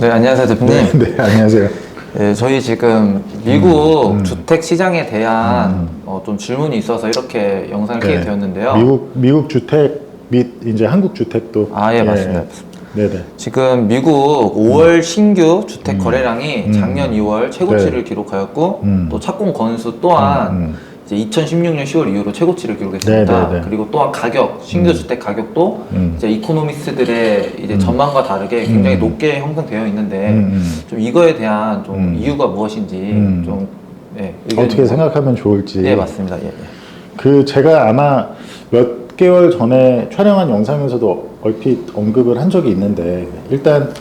네, 안녕하세요, 대표님. 네, 안녕하세요. 네, 저희 지금 미국 주택 시장에 대한 좀 질문이 있어서 이렇게 영상을 켜게 되었는데요. 미국 주택 및 이제 한국 주택도. 예, 맞습니다. 네네. 지금 미국 5월 신규 주택 거래량이 작년 2월 최고치를 기록하였고, 또 착공 건수 또한 이제 2016년 10월 이후로 최고치를 기록했습니다. 네네네. 그리고 또한 가격, 신규 주택 가격도 이제 이코노미스트들의 이제 전망과 다르게 굉장히 높게 형성되어 있는데, 좀 이거에 대한 좀 이유가 무엇인지 좀 어떻게 생각하면 좋을지. 네, 맞습니다. 예, 예. 그 제가 아마 몇 개월 전에 촬영한 영상에서도 얼핏 언급을 한 적이 있는데, 일단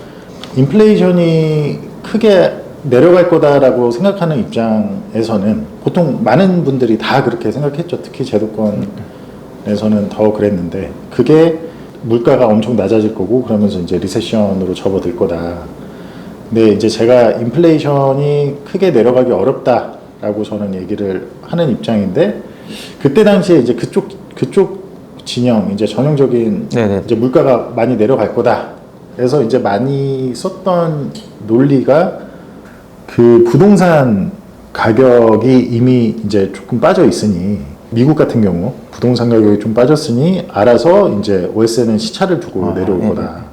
인플레이션이 크게 내려갈 거다라고 생각하는 입장에서는 보통 많은 분들이 다 그렇게 생각했죠. 특히 제도권에서는 더 그랬는데, 그게 물가가 엄청 낮아질 거고 그러면서 이제 리세션으로 접어들 거다. 근데 이제 제가 인플레이션이 크게 내려가기 어렵다라고 저는 얘기를 하는 입장인데, 그때 당시에 이제 그쪽 진영, 이제 전형적인 이제 물가가 많이 내려갈 거다. 그래서 이제 많이 썼던 논리가, 그 부동산 가격이 이미 이제 조금 빠져 있으니, 미국 같은 경우 부동산 가격이 좀 빠졌으니 알아서 이제 월세는 시차를 두고 내려올 거다.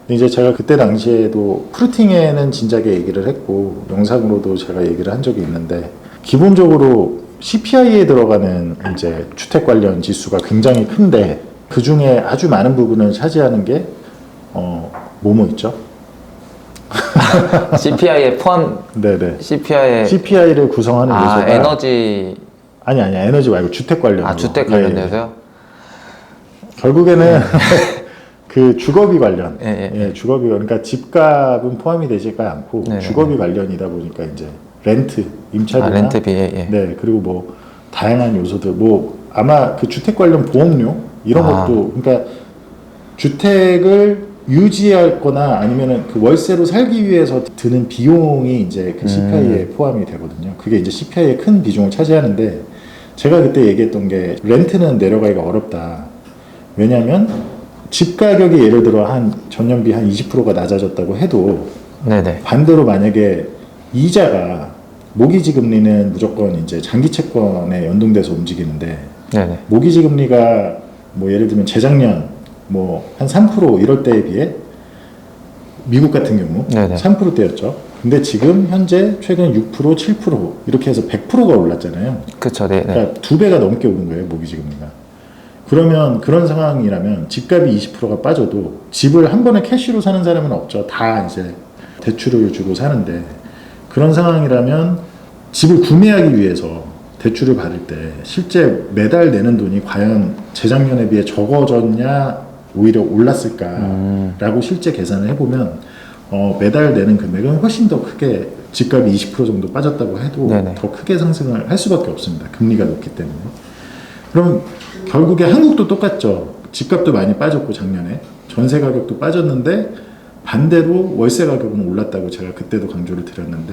근데 이제 제가 그때 당시에도 프루팅에는 진작에 얘기를 했고 영상으로도 제가 얘기를 한 적이 있는데, 기본적으로 CPI에 들어가는 이제 주택 관련 지수가 굉장히 큰데, 그 중에 아주 많은 부분을 차지하는 게 뭐뭐 있죠? CPI에 포함. 네네. CPI를 구성하는 요소가 에너지. 아니야, 에너지 말고 주택 관련. 주택 관련돼서요? 결국에는 그 주거비 관련. 주거비, 그러니까 집값은 포함이 되지가 않고 주거비 관련이다 보니까 이제 렌트, 임차료나 렌트비. 네, 그리고 뭐 다양한 요소들, 뭐 아마 그 주택 관련 보험료 이런 것도, 그러니까 주택을 유지하거나 아니면은 그 월세로 살기 위해서 드는 비용이 이제 그 CPI에 포함이 되거든요. 그게 이제 CPI의 큰 비중을 차지하는데, 제가 그때 얘기했던 게 렌트는 내려가기가 어렵다. 왜냐하면 집 가격이 예를 들어 한 전년비 한 20%가 낮아졌다고 해도, 반대로 만약에 이자가, 모기지 금리는 무조건 이제 장기 채권에 연동돼서 움직이는데, 모기지 금리가 뭐 예를 들면 재작년 뭐 한 3% 이럴 때에 비해 미국 같은 경우 3%대였죠. 근데 지금 현재 최근 6%, 7% 이렇게 해서 100%가 올랐잖아요. 그렇죠. 그러니까 2배가 넘게 오른 거예요, 모기지 금리가. 그러면 그런 상황이라면 집값이 20%가 빠져도 집을 한 번에 캐시로 사는 사람은 없죠. 다 이제 대출을 주고 사는데, 그런 상황이라면 집을 구매하기 위해서 대출을 받을 때 실제 매달 내는 돈이 과연 재작년에 비해 적어졌냐 오히려 올랐을까라고 실제 계산을 해보면 매달 내는 금액은 훨씬 더 크게, 집값이 20% 정도 빠졌다고 해도 더 크게 상승을 할 수밖에 없습니다. 금리가 높기 때문에. 그럼 결국에 한국도 똑같죠. 집값도 많이 빠졌고 작년에 전세 가격도 빠졌는데 반대로 월세 가격은 올랐다고 제가 그때도 강조를 드렸는데,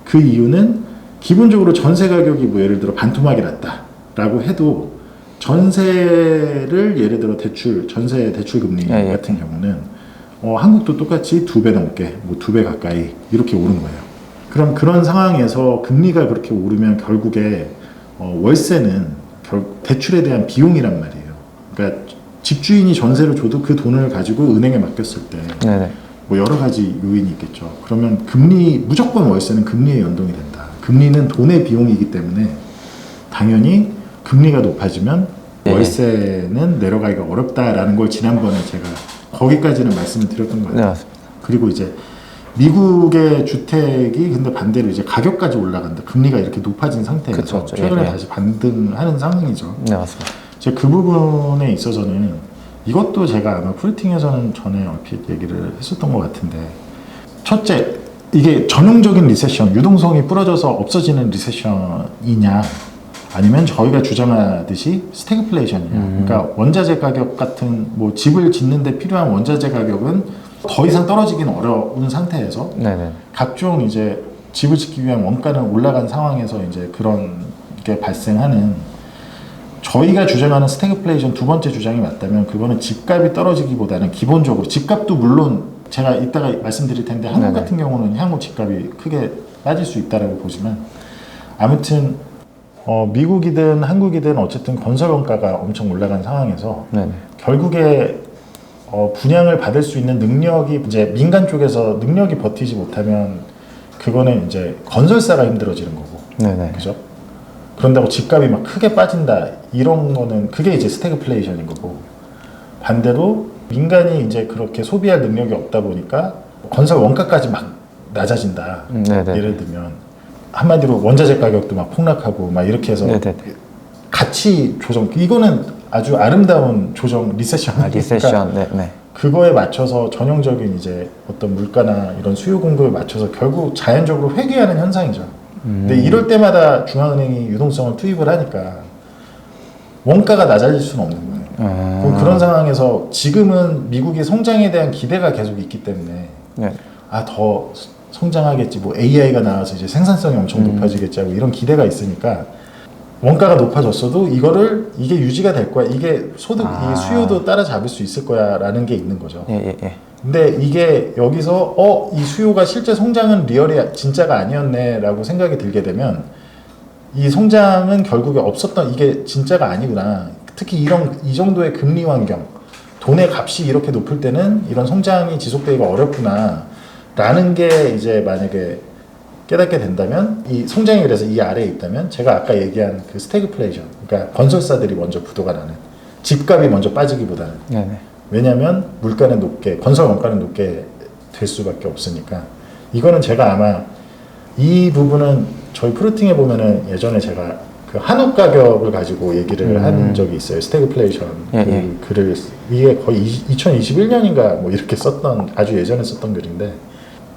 그 이유는 기본적으로 전세 가격이 뭐 예를 들어 반토막이 났다라고 해도 전세를 예를 들어 전세 대출 금리 같은 경우는 한국도 똑같이 2배 넘게, 뭐 2배 가까이 이렇게 오른 거예요. 그럼 그런 상황에서 금리가 그렇게 오르면 결국에 월세는 대출에 대한 비용이란 말이에요. 그러니까 집주인이 전세를 줘도 그 돈을 가지고 은행에 맡겼을 때 뭐 여러 가지 요인이 있겠죠. 그러면 무조건 월세는 금리에 연동이 된다. 금리는 돈의 비용이기 때문에 당연히 금리가 높아지면 월세는 내려가기가 어렵다라는 걸 지난번에 제가 거기까지는 말씀을 드렸던 것 같아요. 그리고 이제 미국의 주택이 근데 반대로 이제 가격까지 올라간다. 금리가 이렇게 높아진 상태에서 최근에 다시 반등하는 상황이죠. 네, 맞습니다. 제가 그 부분에 있어서는 이것도 제가 아마 프루팅에서는 전에 얼핏 얘기를 했었던 것 같은데, 첫째, 이게 전형적인 리세션, 유동성이 부러져서 없어지는 리세션이냐, 아니면 저희가 주장하듯이 스태그플레이션이냐. 그러니까 원자재 가격 같은, 뭐 집을 짓는데 필요한 원자재 가격은 더 이상 떨어지기는 어려운 상태에서 각종 이제 집을 짓기 위한 원가는 올라간 상황에서 이제 그런 게 발생하는, 저희가 주장하는 스태그플레이션 두 번째 주장이 맞다면 그거는 집값이 떨어지기보다는 기본적으로 집값도 물론 제가 이따가 말씀드릴 텐데 한국 네네. 같은 경우는 향후 집값이 크게 빠질 수 있다라고 보시면 아무튼 미국이든 한국이든 어쨌든 건설 원가가 엄청 올라간 상황에서 네네. 결국에 분양을 받을 수 있는 능력이 이제 민간 쪽에서 능력이 버티지 못하면 그거는 이제 건설사가 힘들어지는 거고, 네네. 그죠? 그런다고 집값이 막 크게 빠진다 이런 거는 그게 이제 스태그플레이션인 거고, 반대로 민간이 이제 그렇게 소비할 능력이 없다 보니까 건설 원가까지 막 낮아진다. 네네. 예를 들면 한마디로 원자재 가격도 막 폭락하고 막 이렇게 해서 네네. 가치 조정, 이거는 아주 아름다운 조정 리세션. 리세션. 네네. 그거에 맞춰서 전형적인 이제 어떤 물가나 이런 수요 공급에 맞춰서 결국 자연적으로 회귀하는 현상이죠. 근데 이럴 때마다 중앙은행이 유동성을 투입을 하니까 원가가 낮아질 수는 없는 거예요. 그럼 그런 상황에서 지금은 미국의 성장에 대한 기대가 계속 있기 때문에 네. 더 성장하겠지, 뭐 AI가 나와서 이제 생산성이 엄청 높아지겠지 하고 이런 기대가 있으니까 원가가 높아졌어도 이게 유지가 될 거야. 이게 이 수요도 따라잡을 수 있을 거야라는 게 있는 거죠. 예. 근데 이게 여기서 이 수요가 실제 성장은 리얼이 진짜가 아니었네라고 생각이 들게 되면 이 성장은 결국에 없었던, 이게 진짜가 아니구나. 특히 이 정도의 금리 환경, 돈의 값이 이렇게 높을 때는 이런 성장이 지속되기가 어렵구나라는 게 이제 만약에 깨닫게 된다면, 이 성장이 그래서 이 아래에 있다면 제가 아까 얘기한 그 스태그플레이션, 그러니까 건설사들이 먼저 부도가 나는, 집값이 먼저 빠지기보다는. 네네. 왜냐하면 물가는 높게, 건설 원가는 높게 될 수밖에 없으니까. 이거는 제가 아마 이 부분은 저희 프루팅에 보면은 예전에 제가 그 한우 가격을 가지고 얘기를 한 적이 있어요. 스태그플레이션 글을, 이게 거의 2021년인가 뭐 이렇게 썼던, 아주 예전에 썼던 글인데,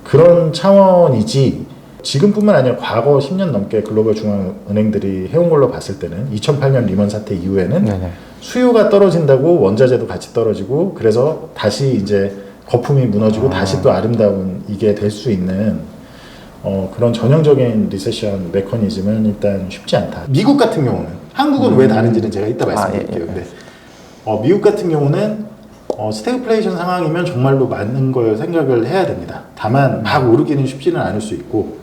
그런 차원이지 지금뿐만 아니라 과거 10년 넘게 글로벌 중앙은행들이 해온 걸로 봤을 때는 2008년 리먼 사태 이후에는 네네. 수요가 떨어진다고 원자재도 같이 떨어지고, 그래서 다시 이제 거품이 무너지고 다시 또 아름다운 이게 될 수 있는 그런 전형적인 리세션 메커니즘은 일단 쉽지 않다. 미국 같은 경우는, 한국은 왜 다른지는 제가 이따 말씀드릴게요. 근데 미국 같은 경우는 스태그플레이션 상황이면 정말로 맞는 걸 생각을 해야 됩니다. 다만 막 오르기는 쉽지는 않을 수 있고,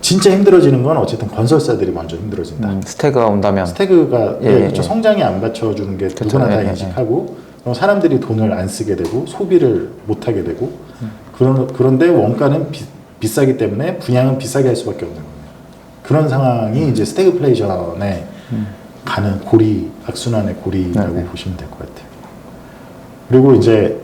진짜 힘들어지는 건 어쨌든 건설사들이 먼저 힘들어진다. 스태그가 온다면. 스태그가 그렇죠. 성장이 안 받쳐주는 게 누구나 다 인식하고, 그럼 사람들이 돈을 안 쓰게 되고 소비를 못 하게 되고, 그런데 원가는 비싸기 때문에 분양은 비싸게 할 수밖에 없는 거예요. 그런 상황이 이제 스태그플레이션에 가는 고리, 악순환의 고리라고 보시면 될 것 같아요. 그리고 이제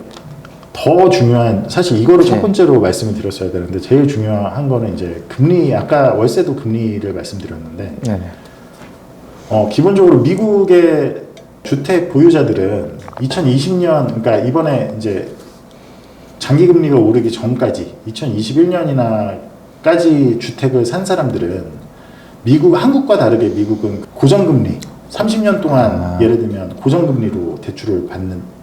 더 중요한, 사실 이거를 첫 번째로 말씀을 드렸어야 되는데, 제일 중요한 거는 이제 금리, 아까 월세도 금리를 말씀드렸는데, 네네. 기본적으로 미국의 주택 보유자들은 2020년, 그러니까 이번에 이제 장기 금리가 오르기 전까지 2021년이나까지 주택을 산 사람들은 한국과 다르게 미국은 고정금리 30년 동안 예를 들면 고정금리로 대출을 받는,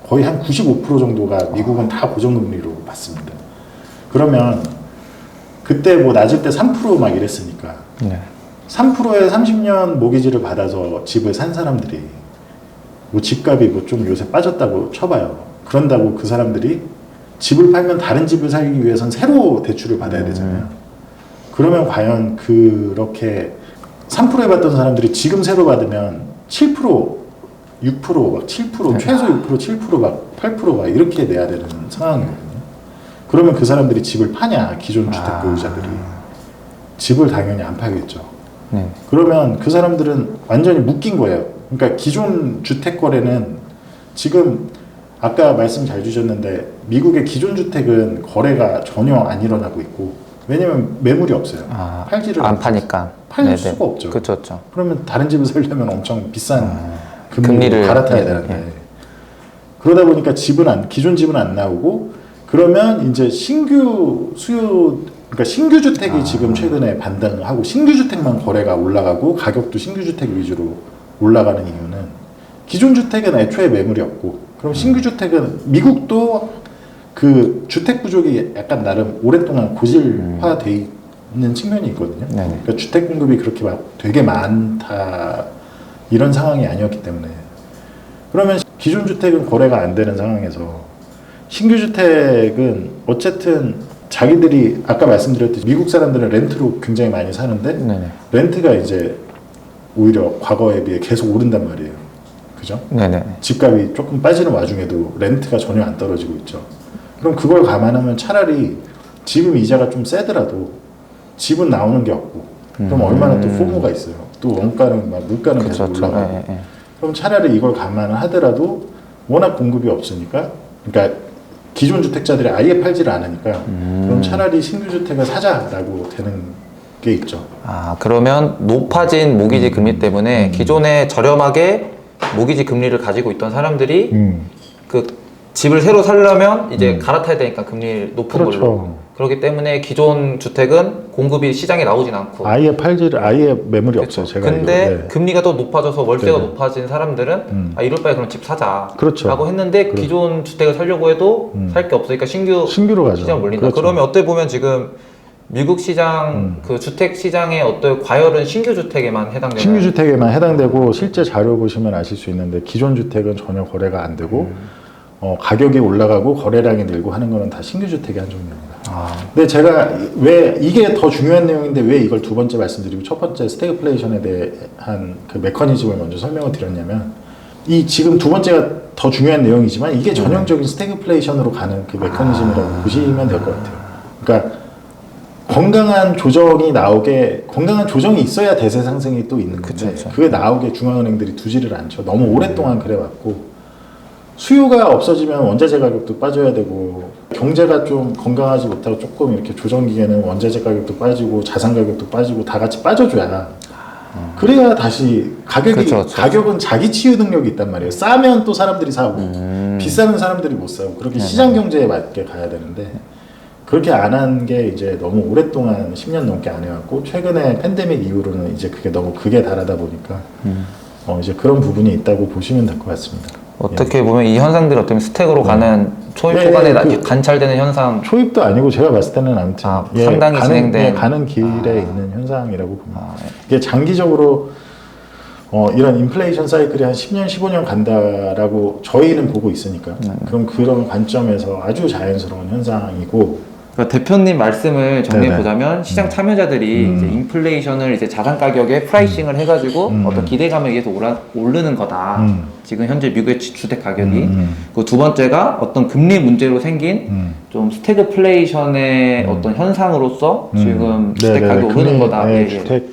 거의 한 95% 정도가 미국은 다 고정금리로 받습니다. 그러면 그때 뭐 낮을 때 3% 막 이랬으니까 3%에 30년 모기지를 받아서 집을 산 사람들이 뭐 집값이 뭐 좀 요새 빠졌다고 쳐봐요. 그런다고 그 사람들이 집을 팔면 다른 집을 살기 위해선 새로 대출을 받아야 되잖아요. 그러면 과연 그렇게 3%에 받던 사람들이 지금 새로 받으면 7%, 6%, 막 7%, 최소 6%, 7%, 막 8% 막 이렇게 내야 되는 상황이거든요. 그러면 그 사람들이 집을 파냐, 기존 주택 보유자들이. 집을 당연히 안 팔겠죠. 그러면 그 사람들은 완전히 묶인 거예요. 그러니까 기존 주택 거래는 지금 아까 말씀 잘 주셨는데, 미국의 기존 주택은 거래가 전혀 안 일어나고 있고, 왜냐면 매물이 없어요. 팔지를 안 파니까. 팔 수가 없죠. 그렇죠. 그러면 다른 집을 살려면 엄청 비싼 금리를 금리를 갈아타야 되는데, 그러다 보니까 기존 집은 안 나오고, 그러면 이제 신규 수요, 그러니까 신규 주택이 지금 최근에 반등하고 신규 주택만 거래가 올라가고 가격도 신규 주택 위주로 올라가는 이유는, 기존 주택은 애초에 매물이 없고, 그럼 신규 주택은 미국도 그 주택 부족이 약간 나름 오랫동안 고질화돼 있는 측면이 있거든요. 그러니까 주택 공급이 그렇게 막 되게 많다 이런 상황이 아니었기 때문에, 그러면 기존 주택은 거래가 안 되는 상황에서 신규 주택은 어쨌든 자기들이 아까 말씀드렸듯이 미국 사람들은 렌트로 굉장히 많이 사는데 네네. 렌트가 이제 오히려 과거에 비해 계속 오른단 말이에요. 그죠? 네네. 집값이 조금 빠지는 와중에도 렌트가 전혀 안 떨어지고 있죠. 그럼 그걸 감안하면 차라리 지금 이자가 좀 세더라도 집은 나오는 게 없고 그럼 얼마나 또 포모가 있어요. 또 원가는 막 물가는 계속 올라가고 그럼 차라리 이걸 감안을 하더라도 워낙 공급이 없으니까 그러니까 기존 주택자들이 아예 팔지를 않으니까 그럼 차라리 신규 주택을 사자라고 되는 게 있죠. 아, 그러면 높아진 모기지 금리 때문에 기존에 저렴하게 모기지 금리를 가지고 있던 사람들이 그 집을 새로 살려면 이제 갈아타야 되니까 금리 높은 그렇죠. 걸로. 그렇기 때문에 기존 주택은 공급이 시장에 나오진 않고. 아예 매물이 그렇죠. 없어요. 제가 근데 알기로. 네. 금리가 더 높아져서 월세가 네네. 높아진 사람들은 아, 이럴 바에 그럼 집 사자. 그렇죠. 라고 했는데 기존 주택을 살려고 해도 살 게 없으니까 신규로 가죠. 시장 몰린다. 그렇죠. 그러면 어떻게 보면 지금 미국 시장 그 주택 시장의 어떤 과열은 신규 주택에만 해당되는. 신규 주택에만 해당되고 실제 자료 보시면 아실 수 있는데 기존 주택은 전혀 거래가 안 되고 가격이 올라가고 거래량이 늘고 하는 거는 다 신규 주택의 한 종류입니다. 근데 제가 왜 이게 더 중요한 내용인데 왜 이걸 두 번째 말씀드리고 첫 번째 스태그플레이션에 대한 그 메커니즘을 먼저 설명을 드렸냐면 이 지금 두 번째가 더 중요한 내용이지만 이게 전형적인 스태그플레이션으로 가는 그 메커니즘이라고 보시면 될 것 같아요. 그러니까 건강한 조정이 있어야 대세 상승이 또 있는 건데 그쵸. 그게 나오게 중앙은행들이 두지를 않죠. 너무 오랫동안 그래왔고 수요가 없어지면 원자재 가격도 빠져야 되고 경제가 좀 건강하지 못하고 조금 이렇게 조정기에는 원자재 가격도 빠지고 자산 가격도 빠지고 다 같이 빠져줘야 그래야 다시 가격은 자기 치유 능력이 있단 말이에요. 싸면 또 사람들이 사고 비싸면 사람들이 못 사고 그렇게 시장 경제에 맞게 가야 되는데 그렇게 안 한 게 이제 너무 오랫동안 10년 넘게 안 해왔고 최근에 팬데믹 이후로는 이제 그게 너무 극에 달하다 보니까 이제 그런 부분이 있다고 보시면 될 것 같습니다. 어떻게 보면 이 현상들이 어떻게 보면 스택으로 가는 초입 초반에 관찰되는 현상. 초입도 아니고 제가 봤을 때는 아무튼 상당히 진행된 가는 길에 있는 현상이라고 봅니다. 이게 장기적으로 이런 인플레이션 사이클이 한 10년, 15년 간다라고 저희는 보고 있으니까 그럼 그런 관점에서 아주 자연스러운 현상이고 그러니까 대표님 말씀을 정리해 보자면 시장 참여자들이 이제 인플레이션을 이제 자산 가격에 프라이싱을 해가지고 어떤 기대감에 의해서 오르는 거다. 지금 현재 미국의 주택 가격이. 그 두 번째가 어떤 금리 문제로 생긴 좀 스태그플레이션의 어떤 현상으로서 지금 주택 가격이 오르는 거다. 주택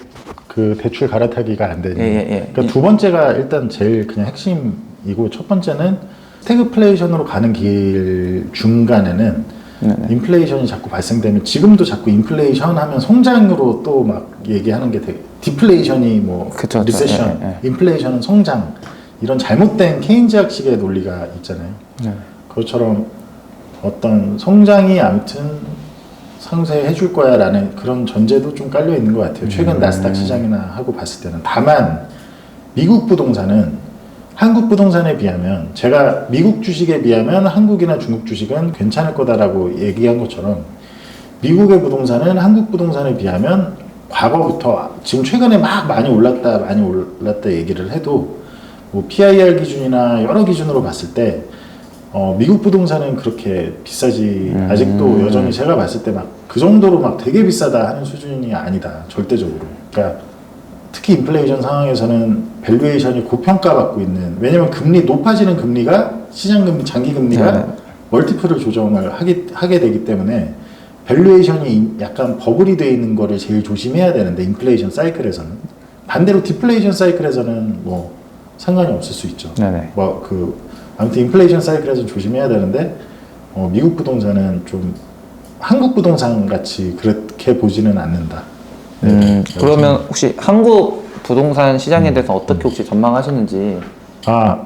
그 대출 갈아타기가 안 되니. 그러니까 이- 두 번째가 일단 제일 그냥 핵심이고 첫 번째는 스태그플레이션으로 가는 길 중간에는 인플레이션이 자꾸 발생되면 지금도 자꾸 인플레이션 하면 성장으로 또 막 얘기하는 게 되게 디플레이션이 뭐 그쵸. 리세션, 인플레이션은 성장 이런 잘못된 케인즈학식의 논리가 있잖아요. 그것처럼 어떤 성장이 아무튼 상쇄해 줄 거야 라는 그런 전제도 좀 깔려 있는 것 같아요. 최근 나스닥 시장이나 하고 봤을 때는. 다만 미국 부동산은 한국 부동산에 비하면 제가 미국 주식에 비하면 한국이나 중국 주식은 괜찮을 거다라고 얘기한 것처럼 미국의 부동산은 한국 부동산에 비하면 과거부터 지금 최근에 막 많이 올랐다 얘기를 해도 뭐 PIR 기준이나 여러 기준으로 봤을 때 미국 부동산은 그렇게 비싸지 아직도 여전히 제가 봤을 때 막 그 정도로 막 되게 비싸다 하는 수준이 아니다 절대적으로. 그러니까 특히 인플레이션 상황에서는 밸류에이션이 고평가받고 있는 왜냐면 높아지는 금리가 시장금리 장기금리가 멀티플을 조정을 하게 되기 때문에 밸류에이션이 약간 버블이 되어 있는 거를 제일 조심해야 되는데 인플레이션 사이클에서는 반대로 디플레이션 사이클에서는 뭐 상관이 없을 수 있죠. 아무튼 인플레이션 사이클에서 조심해야 되는데 미국 부동산은 좀 한국 부동산 같이 그렇게 보지는 않는다. 그러면 혹시 한국 부동산 시장에 대해서 어떻게 혹시 전망하시는지?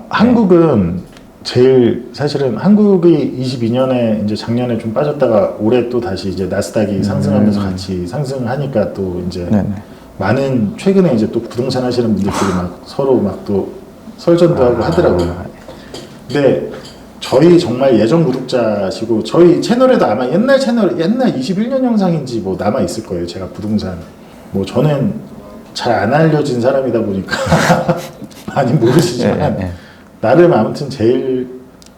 한국은 제일 사실은 한국이 22년에 이제 작년에 좀 빠졌다가 올해 또 다시 이제 나스닥이 상승하면서 같이 상승하니까 또 이제 많은 최근에 이제 또 부동산 하시는 분들끼리 막 서로 막 또 설전도 하고 하더라고요. 근데 저희 정말 예전 구독자시고 저희 채널에도 아마 옛날 21년 영상인지 뭐 남아 있을 거예요. 제가 부동산 뭐 저는 잘 안 알려진 사람이다 보니까 많이 모르시지만 나름 아무튼 제일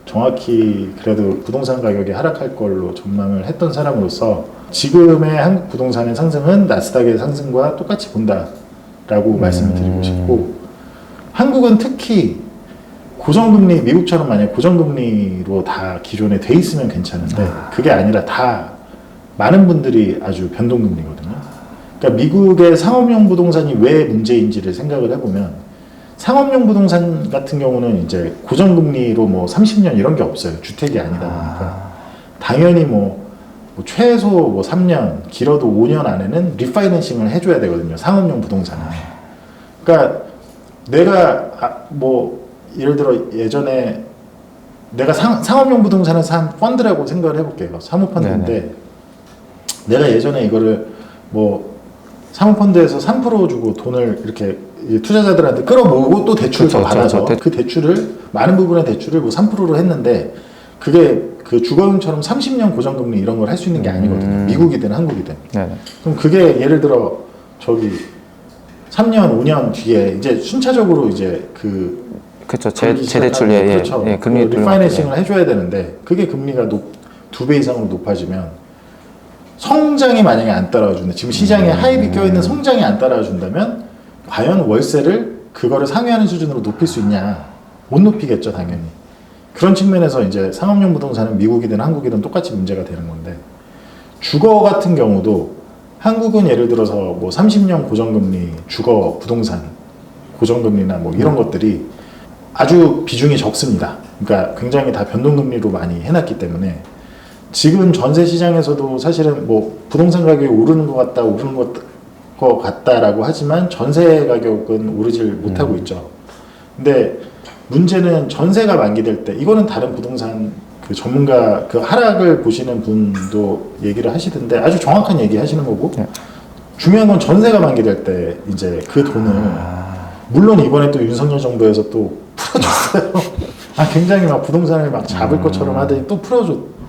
정확히 그래도 부동산 가격이 하락할 걸로 전망을 했던 사람으로서 지금의 한국 부동산의 상승은 나스닥의 상승과 똑같이 본다라고 말씀을 드리고 싶고, 한국은 특히 고정금리, 미국처럼 만약 고정금리로 다 기존에 돼 있으면 괜찮은데 그게 아니라 다 많은 분들이 아주 변동금리거든요. 그러니까 미국의 상업용 부동산이 왜 문제인지를 생각을 해보면, 상업용 부동산 같은 경우는 이제 고정금리로 뭐 30년 이런 게 없어요. 주택이 아니다 보니까. 당연히 뭐 최소 뭐 3년, 길어도 5년 안에는 리파이낸싱을 해줘야 되거든요. 상업용 부동산은. 그러니까 내가 뭐 예를 들어 예전에 내가 상업용 부동산을 산 펀드라고 생각을 해볼게요. 사모펀드인데 네네. 내가 예전에 이거를 뭐 사모펀드에서 3% 주고 돈을 이렇게 투자자들한테 끌어모으고 또 대출을 더 받아서 그 대출을 많은 부분의 대출을 뭐 3%로 했는데 그게 그 주거용처럼 30년 고정금리 이런 걸 할 수 있는 게 아니거든요. 미국이든 한국이든. 네네. 그럼 그게 예를 들어 저기 3년, 5년 뒤에 이제 순차적으로 이제 그렇죠. 재대출 그렇죠. 금리 리파이낸싱을 해줘야 되는데 그게 금리가 2배 이상으로 높아지면 성장이 만약에 안 따라준다. 지금 시장에 하입이 껴있는 성장이 안 따라준다면 과연 월세를 그거를 상회하는 수준으로 높일 수 있냐? 못 높이겠죠, 당연히. 그런 측면에서 이제 상업용 부동산은 미국이든 한국이든 똑같이 문제가 되는 건데, 주거 같은 경우도 한국은 예를 들어서 뭐 30년 고정금리 주거 부동산 고정금리나 뭐 이런 것들이 아주 비중이 적습니다. 그러니까 굉장히 다 변동금리로 많이 해놨기 때문에 지금 전세 시장에서도 사실은 뭐 부동산 가격이 오르는 것 같다, 오르는 것 같다라고 하지만 전세 가격은 오르질 못하고 있죠. 근데 문제는 전세가 만기될 때, 이거는 다른 부동산 그 전문가 그 하락을 보시는 분도 얘기를 하시던데 아주 정확한 얘기 하시는 거고, 중요한 건 전세가 만기될 때 이제 그 돈을 물론 이번에 또 윤석열 정부에서 또 풀어줬어요. 굉장히 막 부동산을 막 잡을 것처럼 하더니 또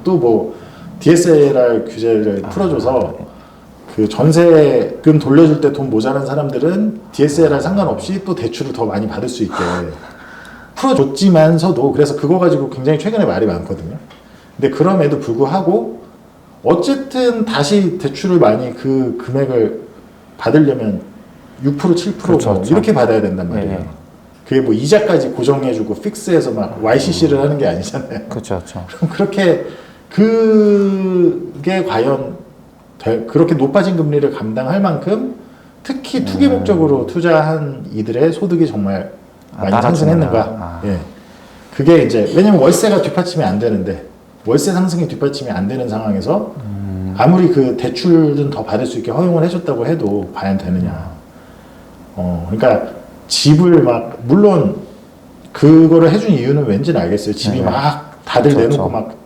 또 뭐 DSLR 규제를 풀어줘서 그 전세금 돌려줄 때 돈 모자란 사람들은 DSLR 상관없이 또 대출을 더 많이 받을 수 있게 풀어줬지만서도, 그래서 그거 가지고 굉장히 최근에 말이 많거든요. 근데 그럼에도 불구하고 어쨌든 다시 대출을 많이 그 금액을 받으려면 6% 7% 그렇죠, 뭐 이렇게 받아야 된단 말이에요. 네. 그게 뭐 이자까지 고정해주고 픽스해서 막 YCC를 하는 게 아니잖아요. 그렇죠. 그럼 그렇게 그게 과연 그렇게 높아진 금리를 감당할 만큼 특히 투기 목적으로 투자한 이들의 소득이 정말 많이 상승했는가? 예. 그게 이제 왜냐면 월세가 뒷받침이 안 되는데, 월세 상승이 뒷받침이 안 되는 상황에서 아무리 그 대출은 더 받을 수 있게 허용을 해줬다고 해도 과연 되느냐? 그러니까 집을 막 물론 그거를 해준 이유는 왠지는 알겠어요. 집이 막 다들 내놓고 막.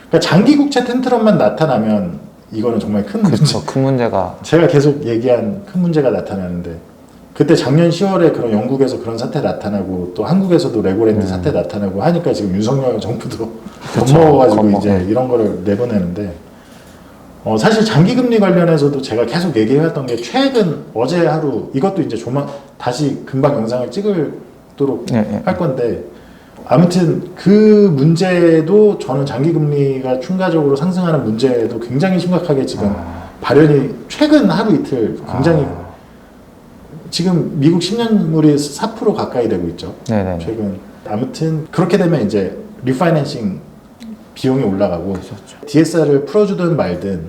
그러니까 장기 국채 텐트럼만 나타나면 이거는 정말 큰 문제. 큰 문제가. 제가 계속 얘기한 큰 문제가 나타나는데, 그때 작년 10월에 그런 영국에서 그런 사태 나타나고 또 한국에서도 레고랜드 사태 나타나고 하니까 지금 윤석열 정부도 겁먹어가지고 이제 이런 거를 내보내는데, 사실 장기금리 관련해서도 제가 계속 얘기해왔던 게 최근 어제 하루, 이것도 이제 다시 금방 영상을 찍도록 할 건데, 아무튼 그 문제도 저는 장기금리가 충가적으로 상승하는 문제도 굉장히 심각하게 지금 발현이 최근 하루 이틀 굉장히 지금 미국 10년물이 4% 가까이 되고 있죠. 네네. 최근. 아무튼 그렇게 되면 이제 리파이낸싱 비용이 올라가고, 그렇죠. DSR을 풀어주든 말든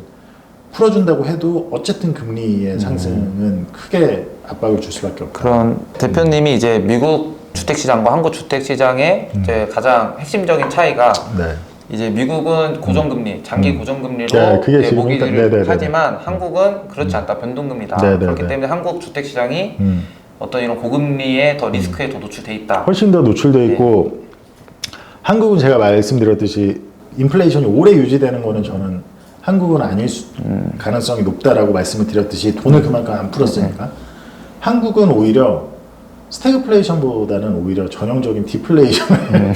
풀어준다고 해도 어쨌든 금리의 상승은 크게 압박을 줄 수밖에 없다. 그런 대표님이 이제 미국 주택시장과 한국 주택시장의 이제 가장 핵심적인 차이가, 이제 미국은 고정금리, 장기 고정금리로 모기지를 하지만 한국은 그렇지 않다, 변동금리다. 그렇기 때문에 한국 주택시장이 어떤 이런 고금리에 더 리스크에 더 노출돼 있다. 훨씬 더 노출돼 있고, 한국은 제가 말씀드렸듯이 인플레이션이 오래 유지되는 거는 저는 한국은 아닐 가능성이 높다라고 말씀을 드렸듯이 돈을 그만큼 안 풀었으니까. 한국은 오히려 스태그플레이션보다는 오히려 전형적인 디플레이션을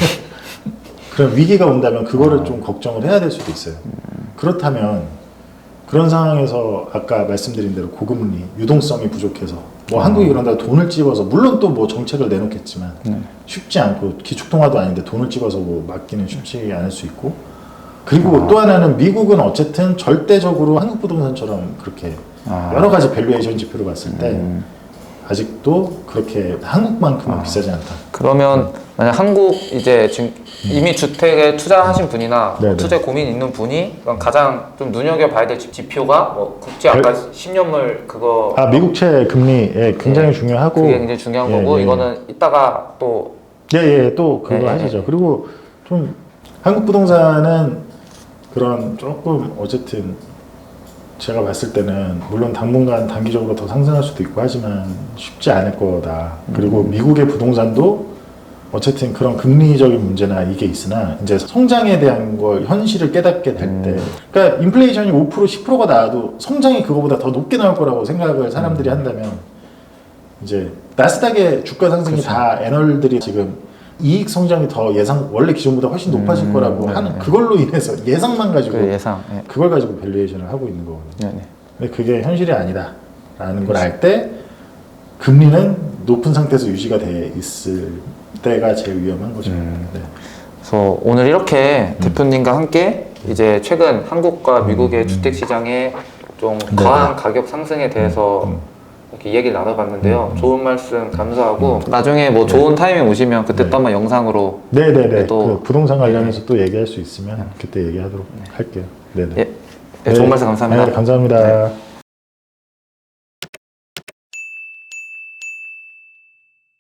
그런 위기가 온다면 그거를 좀 걱정을 해야 될 수도 있어요. 그렇다면 그런 상황에서 아까 말씀드린 대로 고금리, 유동성이 부족해서 뭐 한국이 그런다 돈을 찝어서 물론 또 뭐 정책을 내놓겠지만 쉽지 않고 기축통화도 아닌데 돈을 찝어서 뭐 막기는 쉽지 않을 수 있고 그리고 또 하나는 미국은 어쨌든 절대적으로 한국 부동산처럼 그렇게 여러 가지 밸류에이션 지표를 봤을 때 아직도 그렇게 한국만큼은 비싸지 않다. 그러면 만약 한국 이제 지금 이미 주택에 투자하신 분이나 네네. 투자 고민 있는 분이 가장 좀 눈여겨봐야 될 지표가 뭐 국제 아까 10년물 그거 미국채 금리에 굉장히 중요하고 그게 굉장히 중요한 거고 이거는 이따가 또 또 그거 하시죠. 그리고 좀 한국 부동산은 그런 조금 어쨌든 제가 봤을 때는 물론 당분간 단기적으로 더 상승할 수도 있고 하지만 쉽지 않을 거다. 그리고 미국의 부동산도 어쨌든 그런 금리적인 문제나 이게 있으나 이제 성장에 대한 걸 현실을 깨닫게 될 때 그러니까 인플레이션이 5% 10%가 나와도 성장이 그거보다 더 높게 나올 거라고 생각을 사람들이 한다면 이제 나스닥의 주가 상승이 다 애널들이 지금 이익 성장이 더 예상 원래 기존보다 훨씬 높아질 거라고 하는 그걸로 인해서 예상만 가지고 그걸 가지고 밸류에이션을 하고 있는 거거든요. 근데 그게 현실이 아니다라는 걸 알 때 금리는 높은 상태에서 유지가 돼 있을 때가 제일 위험한 거죠. 네. 그래서 오늘 이렇게 대표님과 함께 이제 최근 한국과 미국의 주택 시장의 좀 과한 가격 상승에 대해서 이렇게 이야기를 나눠봤는데요. 좋은 말씀 감사하고 나중에 뭐 좋은 타이밍 오시면 그때 또 한번 영상으로 네네네. 또 그 부동산 관련해서 또 얘기할 수 있으면 그때 얘기하도록 할게요. 네네. 좋은 말씀 감사합니다. 감사합니다.